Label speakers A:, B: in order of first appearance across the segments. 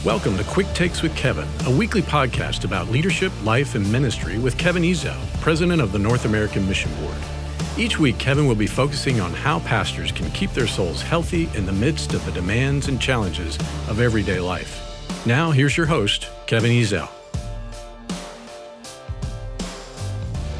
A: Welcome to Quick Takes with Kevin, a weekly podcast about leadership, life, and ministry with Kevin Ezel, president of the North American Mission Board. Each week, Kevin will be focusing on how pastors can keep their souls healthy in the midst of the demands and challenges of everyday life. Now, here's your host, Kevin Ezel.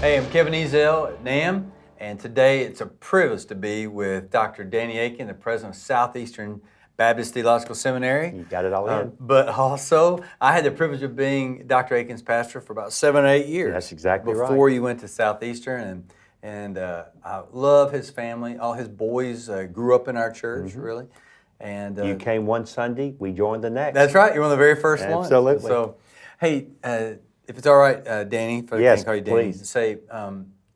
B: Hey, I'm Kevin Ezel at NAM, and today it's a privilege to be with Dr. Danny Akin, the president of Southeastern Baptist Theological Seminary.
C: You got it all in.
B: But also, I had the privilege of being Dr. Akin's pastor for about 7 or 8 years.
C: That's exactly right.
B: Before you went to Southeastern, and I love his family. All his boys grew up in our church, really. And
C: you came one Sunday, we joined the next.
B: That's right. You're one of the very first ones.
C: Absolutely.
B: So, hey, if it's all right, Danny, if I
C: yes,
B: can call you Danny,
C: please.
B: Say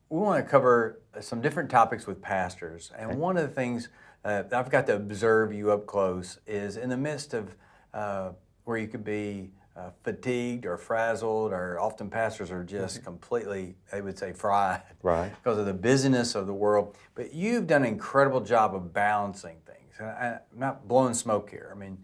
B: we want to cover some different topics with pastors, and one of the things that I've got to observe you up close is in the midst of where you could be fatigued or frazzled, or often pastors are just completely, they would say, fried,
C: right,
B: because of the busyness of the world. But you've done an incredible job of balancing things. I'm not blowing smoke here. I mean,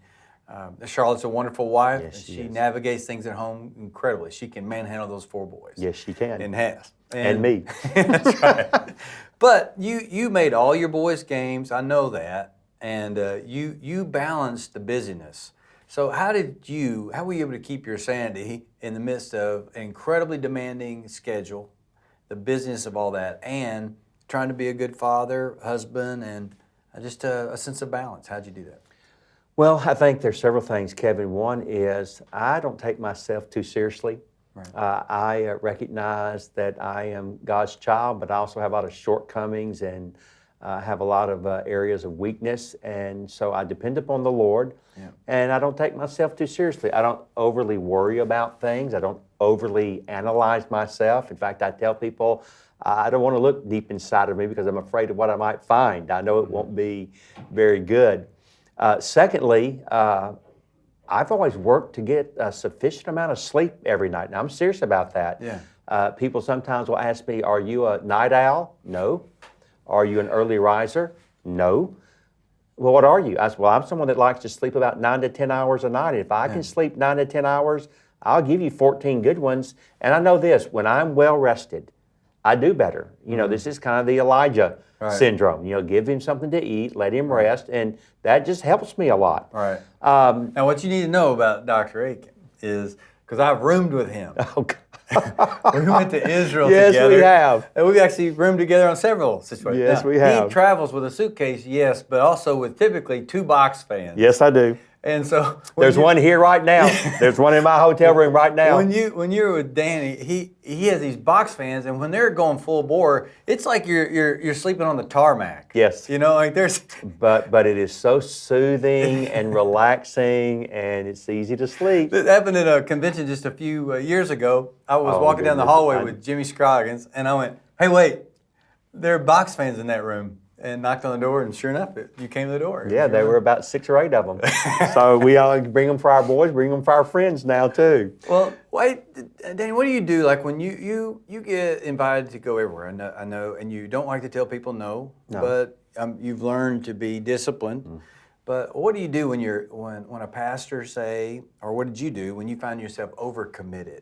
B: Charlotte's a wonderful wife.
C: Yes,
B: she navigates things at home incredibly. She can manhandle those 4 boys.
C: Yes, she can.
B: And has.
C: And me.
B: That's right. But you made all your boys' games. I know that. And you balanced the busyness. So how were you able to keep your sanity in the midst of an incredibly demanding schedule, the business of all that, and trying to be a good father, husband, and just a sense of balance? How'd you do that?
C: Well, I think there's several things, Kevin. One is I don't take myself too seriously. Right. I recognize that I am God's child, but I also have a lot of shortcomings and have a lot of areas of weakness. And so I depend upon the Lord, and I don't take myself too seriously. I don't overly worry about things. I don't overly analyze myself. In fact, I tell people I don't want to look deep inside of me because I'm afraid of what I might find. I know it won't be very good. Secondly, I've always worked to get a sufficient amount of sleep every night. Now, I'm serious about that.
B: Yeah.
C: People sometimes will ask me, are you a night owl? No. Are you an early riser? No. Well, what are you? I said, well, I'm someone that likes to sleep about 9 to 10 hours a night. If I can sleep 9 to 10 hours, I'll give you 14 good ones. And I know this, when I'm well rested, I do better. You know, this is kind of the Elijah syndrome. You know, give him something to eat, let him rest, and that just helps me a lot.
B: Right. Now, what you need to know about Dr. Akin is, because I've roomed with him.
C: Oh, God.
B: We went to Israel
C: yes,
B: together.
C: Yes, we have.
B: And we've actually roomed together on several situations.
C: Yes,
B: now,
C: we have.
B: He travels with a suitcase, yes, but also with typically 2 box fans.
C: Yes, I do.
B: And so
C: there's one here right now. There's one in my hotel room right now.
B: When you're with Danny, he has these box fans, and when they're going full bore, it's like you're sleeping on the tarmac.
C: Yes.
B: You know, like there's.
C: But it is so soothing and relaxing, and it's easy to sleep.
B: It happened at a convention just a few years ago. I was walking down the hallway with Jimmy Scroggins, and I went, "Hey, wait, there are box fans in that room." And knocked on the door, and sure enough, you came to the door.
C: Yeah, there were about 6 or 8 of them. So we all bring them for our boys, bring them for our friends now too.
B: Well, wait, Danny, what do you do? Like when you get invited to go everywhere, I know, and you don't like to tell people no. But you've learned to be disciplined. But what do you do when a pastor say, or what did you do when you find yourself overcommitted?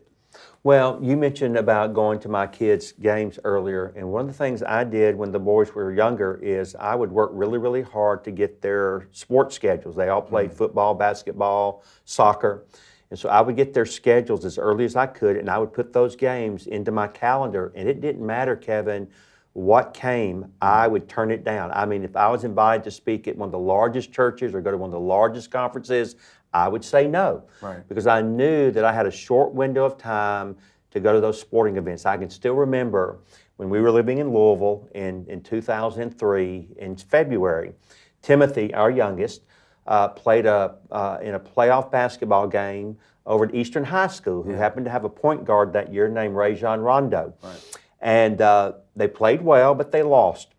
C: Well, you mentioned about going to my kids' games earlier, and one of the things I did when the boys were younger is I would work really, really hard to get their sports schedules. They all played football, basketball, soccer, and so I would get their schedules as early as I could, and I would put those games into my calendar, and it didn't matter, Kevin, what came, I would turn it down. I mean, if I was invited to speak at one of the largest churches or go to one of the largest conferences, I would say no, because I knew that I had a short window of time to go to those sporting events. I can still remember when we were living in Louisville in 2003, in February, Timothy, our youngest, played in a playoff basketball game over at Eastern High School, who happened to have a point guard that year named Rajon Rondo. And they played well, but they lost.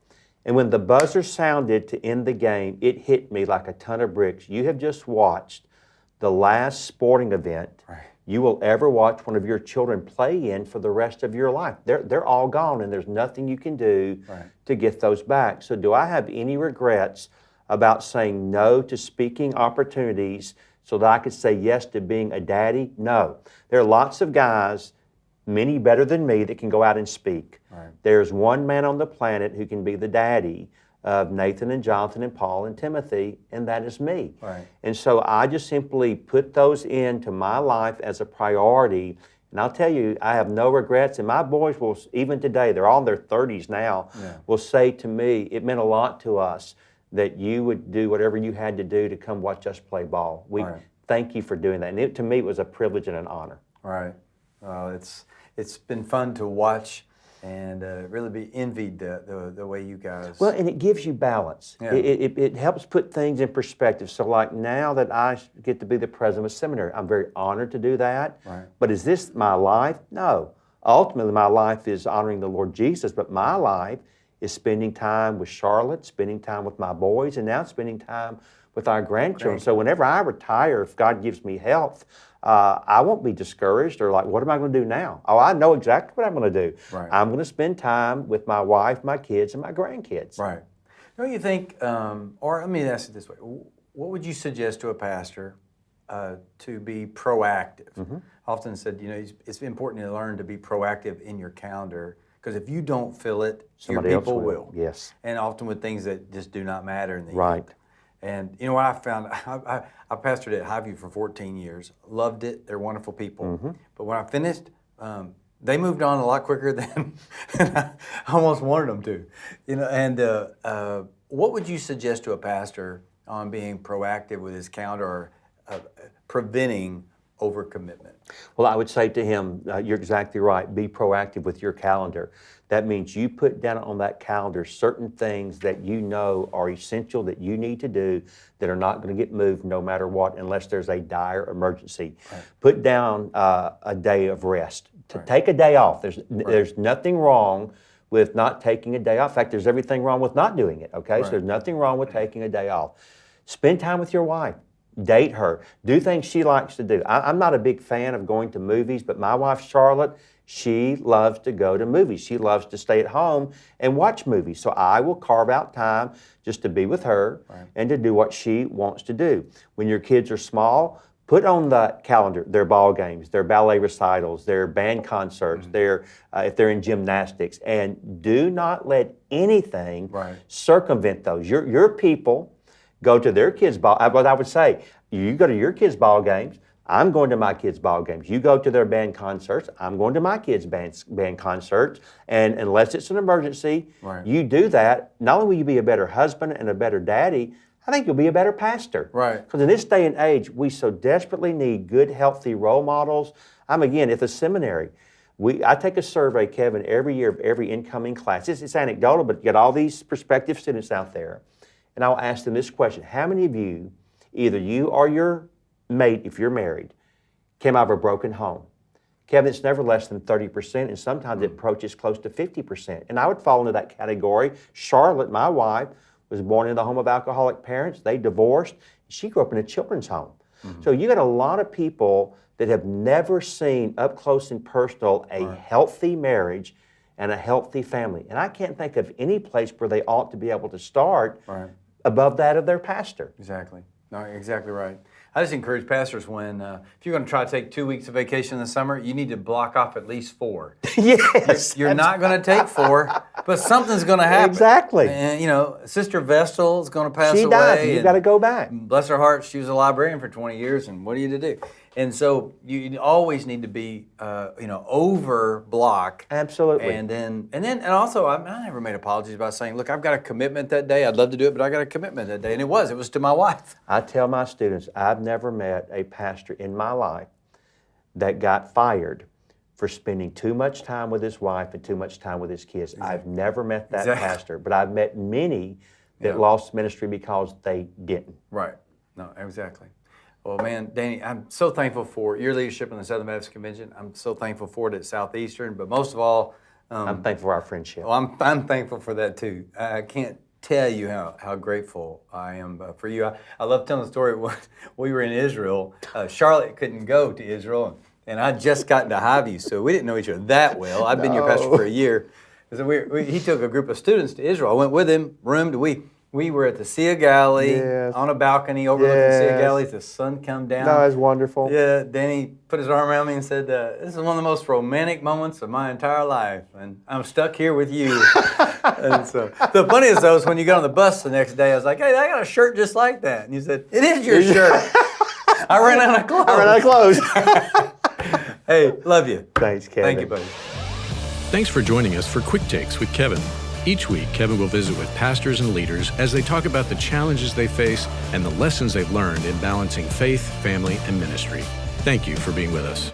C: And when the buzzer sounded to end the game, it hit me like a ton of bricks. You have just watched the last sporting event you will ever watch one of your children play in for the rest of your life. They're all gone, and there's nothing you can do to get those back. So do I have any regrets about saying no to speaking opportunities so that I could say yes to being a daddy? No. There are lots of guys, many better than me, that can go out and speak.
B: Right.
C: There's one man on the planet who can be the daddy of Nathan and Jonathan and Paul and Timothy, and that is me.
B: Right.
C: And so I just simply put those into my life as a priority. And I'll tell you, I have no regrets. And my boys will, even today, they're all in their 30s now, will say to me, it meant a lot to us that you would do whatever you had to do to come watch us play ball. We thank you for doing that. And to me, it was a privilege and an honor.
B: Right. It's been fun to watch and really be envied the way you guys.
C: Well, and it gives you balance.
B: Yeah.
C: It helps put things in perspective. So like now that I get to be the president of Seminary, I'm very honored to do that.
B: Right.
C: But is this my life? No. Ultimately, my life is honoring the Lord Jesus, but my life is spending time with Charlotte, spending time with my boys, and now spending time with our grandchildren. So whenever I retire, if God gives me health, I won't be discouraged or like, what am I going to do now? Oh, I know exactly what I'm going to do.
B: Right.
C: I'm going to spend time with my wife, my kids, and my grandkids.
B: Right. Don't you think, or let me ask it this way, what would you suggest to a pastor to be proactive? I often said, it's important to learn to be proactive in your calendar, because if you don't fill it,
C: Somebody
B: your
C: else
B: people
C: will. Yes.
B: And often with things that just do not matter in the
C: Right.
B: end. And you know what I found? I pastored at Highview for 14 years. Loved it. They're wonderful people. But when I finished, they moved on a lot quicker than I almost wanted them to. And what would you suggest to a pastor on being proactive with his calendar or preventing overcommitment?
C: Well, I would say to him, you're exactly right. Be proactive with your calendar. That means you put down on that calendar certain things that you know are essential that you need to do that are not going to get moved no matter what unless there's a dire emergency. Right. Put down a day of rest. Take a day off. There's nothing wrong with not taking a day off. In fact, there's everything wrong with not doing it, okay? So there's nothing wrong with taking a day off. Spend time with your wife. Date her. Do things she likes to do. I'm not a big fan of going to movies, but my wife, Charlotte, she loves to go to movies. She loves to stay at home and watch movies. So I will carve out time just to be with her and to do what she wants to do. When your kids are small, put on the calendar their ball games, their ballet recitals, their band concerts, if they're in gymnastics, and do not let anything circumvent those. Your people go to their kids' ball. What I would say, you go to your kids' ball games. I'm going to my kids' ball games. You go to their band concerts. I'm going to my kids' band concerts. And unless it's an emergency, you do that. Not only will you be a better husband and a better daddy, I think you'll be a better pastor.
B: Right.
C: Because in this day and age, we so desperately need good, healthy role models. At the seminary, I take a survey, Kevin, every year of every incoming class. It's anecdotal, but you get all these prospective students out there. And I'll ask them this question: how many of you, either you or your mate, if you're married, came out of a broken home? Kevin, it's never less than 30%, and sometimes it approaches close to 50%. And I would fall into that category. Charlotte, my wife, was born in the home of alcoholic parents. They divorced. She grew up in a children's home. So you got a lot of people that have never seen up close and personal a healthy marriage and a healthy family. And I can't think of any place where they ought to be able to start above that of their pastor.
B: Exactly. No, exactly right. I just encourage pastors when, if you're going to try to take 2 weeks of vacation in the summer, you need to block off at least 4.
C: Yes.
B: You're not going to take 4, but something's going to happen.
C: Exactly.
B: And, Sister Vestal is going to pass away.
C: She died. You got to go back.
B: Bless her heart, she was a librarian for 20 years, and what are you to do? And so you always need to be, over block.
C: Absolutely.
B: And also, I never made apologies about saying, look, I've got a commitment that day. I'd love to do it, but I got a commitment that day. And it was to my wife.
C: I tell my students, I've never met a pastor in my life that got fired for spending too much time with his wife and too much time with his kids. Exactly. I've never met that pastor, but I've met many that lost ministry because they didn't.
B: Right. No, exactly. Well, man, Danny, I'm so thankful for your leadership in the Southern Baptist Convention. I'm so thankful for it at Southeastern, but most of all,
C: I'm thankful for our friendship.
B: Well, I'm thankful for that too. I can't tell you how grateful I am for you. I love telling the story when we were in Israel. Charlotte couldn't go to Israel, and I'd just gotten to Highview, so we didn't know each other that well. I'd been your pastor for a year. So he took a group of students to Israel. I went with him, roomed. We We were at the Sea of Galilee
C: Yes.
B: on a balcony overlooking the Sea of
C: Yes.
B: Galilee. The sun come down.
C: No, it's wonderful.
B: Yeah, Danny put his arm around me and said, "This is one of the most romantic moments of my entire life, and I'm stuck here with you." And so the funniest though is when you got on the bus the next day. I was like, "Hey, I got a shirt just like that," and you said, "It is your shirt." I ran out of clothes.
C: I ran out of clothes.
B: Hey, love you.
C: Thanks, Kevin.
B: Thank you, buddy.
A: Thanks for joining us for Quick Takes with Kevin. Each week, Kevin will visit with pastors and leaders as they talk about the challenges they face and the lessons they've learned in balancing faith, family, and ministry. Thank you for being with us.